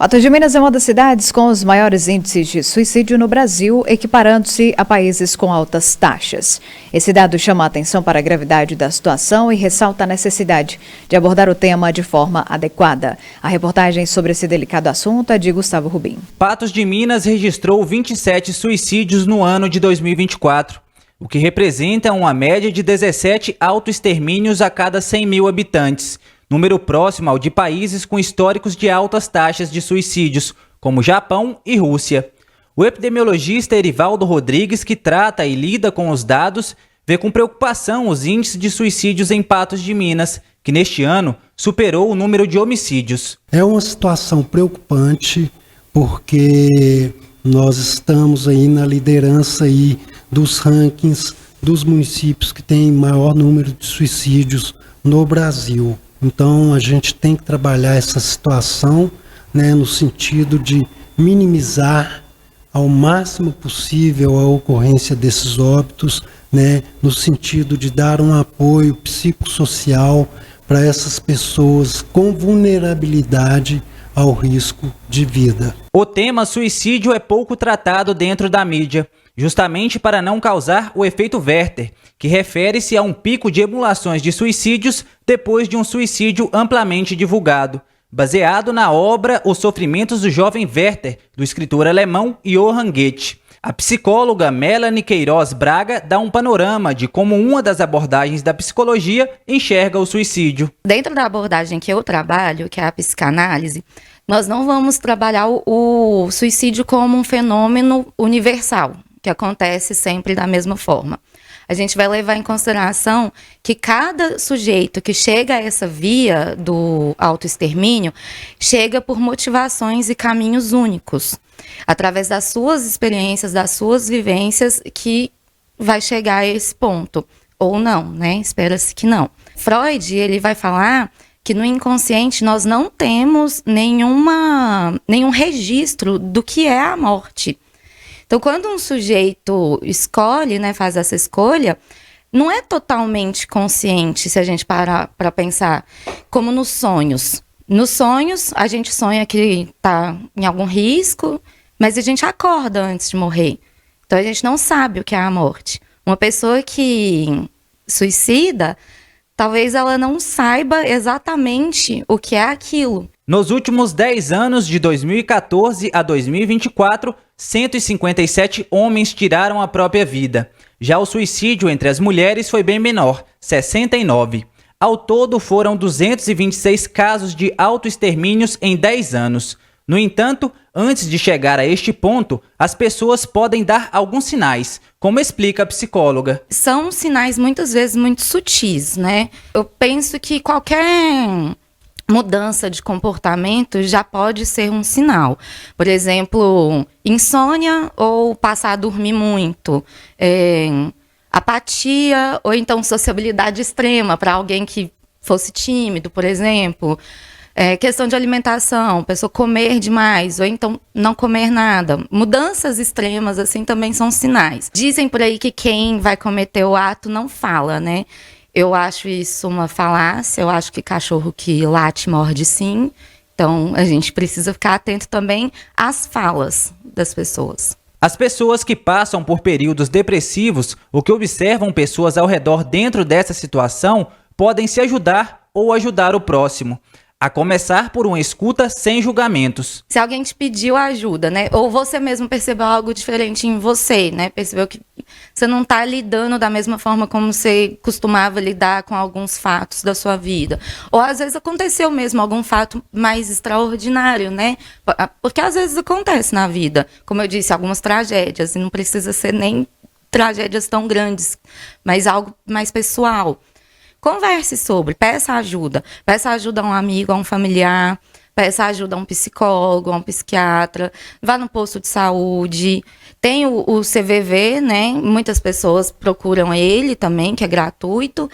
Patos de Minas é uma das cidades com os maiores índices de suicídio no Brasil, equiparando-se a países com altas taxas. Esse dado chama a atenção para a gravidade da situação e ressalta a necessidade de abordar o tema de forma adequada. A reportagem sobre esse delicado assunto é de Gustavo Rubim. Patos de Minas registrou 27 suicídios no ano de 2024, o que representa uma média de 17 autoextermínios a cada 100 mil habitantes. Número próximo ao de países com históricos de altas taxas de suicídios, como Japão e Rússia. O epidemiologista Erivaldo Rodrigues, que trata e lida com os dados, vê com preocupação os índices de suicídios em Patos de Minas, que neste ano superou o número de homicídios. É uma situação preocupante porque nós estamos aí na liderança aí dos rankings dos municípios que têm maior número de suicídios no Brasil. Então, a gente tem que trabalhar essa situação, né, no sentido de minimizar ao máximo possível a ocorrência desses óbitos, né, no sentido de dar um apoio psicossocial para essas pessoas com vulnerabilidade ao risco de vida. O tema suicídio é pouco tratado dentro da mídia, justamente para não causar o efeito Werther, que refere-se a um pico de emulações de suicídios depois de um suicídio amplamente divulgado, baseado na obra Os Sofrimentos do Jovem Werther, do escritor alemão Johann Goethe. A psicóloga Melanie Queiroz Braga dá um panorama de como uma das abordagens da psicologia enxerga o suicídio. Dentro da abordagem que eu trabalho, que é a psicanálise, nós não vamos trabalhar o suicídio como um fenômeno universal, que acontece sempre da mesma forma. A gente vai levar em consideração que cada sujeito que chega a essa via do autoextermínio chega por motivações e caminhos únicos, através das suas experiências, das suas vivências, que vai chegar a esse ponto. Ou não, né? Espera-se que não. Freud, ele vai falar que no inconsciente nós não temos nenhum registro do que é a morte. Então, quando um sujeito escolhe, né, faz essa escolha, não é totalmente consciente, se a gente parar para pensar, como nos sonhos. Nos sonhos, a gente sonha que está em algum risco, mas a gente acorda antes de morrer. Então, a gente não sabe o que é a morte. Uma pessoa que suicida, talvez ela não saiba exatamente o que é aquilo. Nos últimos 10 anos, de 2014 a 2024, 157 homens tiraram a própria vida. Já o suicídio entre as mulheres foi bem menor, 69. Ao todo, foram 226 casos de autoextermínios em 10 anos. No entanto, antes de chegar a este ponto, as pessoas podem dar alguns sinais, como explica a psicóloga. São sinais muitas vezes muito sutis, né? Eu penso que qualquer mudança de comportamento já pode ser um sinal. Por exemplo, insônia ou passar a dormir muito, apatia ou então sociabilidade extrema para alguém que fosse tímido, por exemplo. Questão de alimentação, pessoa comer demais ou então não comer nada. Mudanças extremas assim também são sinais. Dizem por aí que quem vai cometer o ato não fala, né? Eu acho isso uma falácia, eu acho que cachorro que late morde sim. Então, a gente precisa ficar atento também às falas das pessoas. As pessoas que passam por períodos depressivos ou que observam pessoas ao redor dentro dessa situação podem se ajudar ou ajudar o próximo. A começar por uma escuta sem julgamentos. Se alguém te pediu ajuda, né? Ou você mesmo percebeu algo diferente em você, né? Percebeu que você não está lidando da mesma forma como você costumava lidar com alguns fatos da sua vida. Ou às vezes aconteceu mesmo algum fato mais extraordinário, né? Porque às vezes acontece na vida. Como eu disse, algumas tragédias. E não precisa ser nem tragédias tão grandes, mas algo mais pessoal. Converse sobre, peça ajuda a um amigo, a um familiar, peça ajuda a um psicólogo, a um psiquiatra, vá no posto de saúde. Tem o CVV, né? Muitas pessoas procuram ele também, que é gratuito.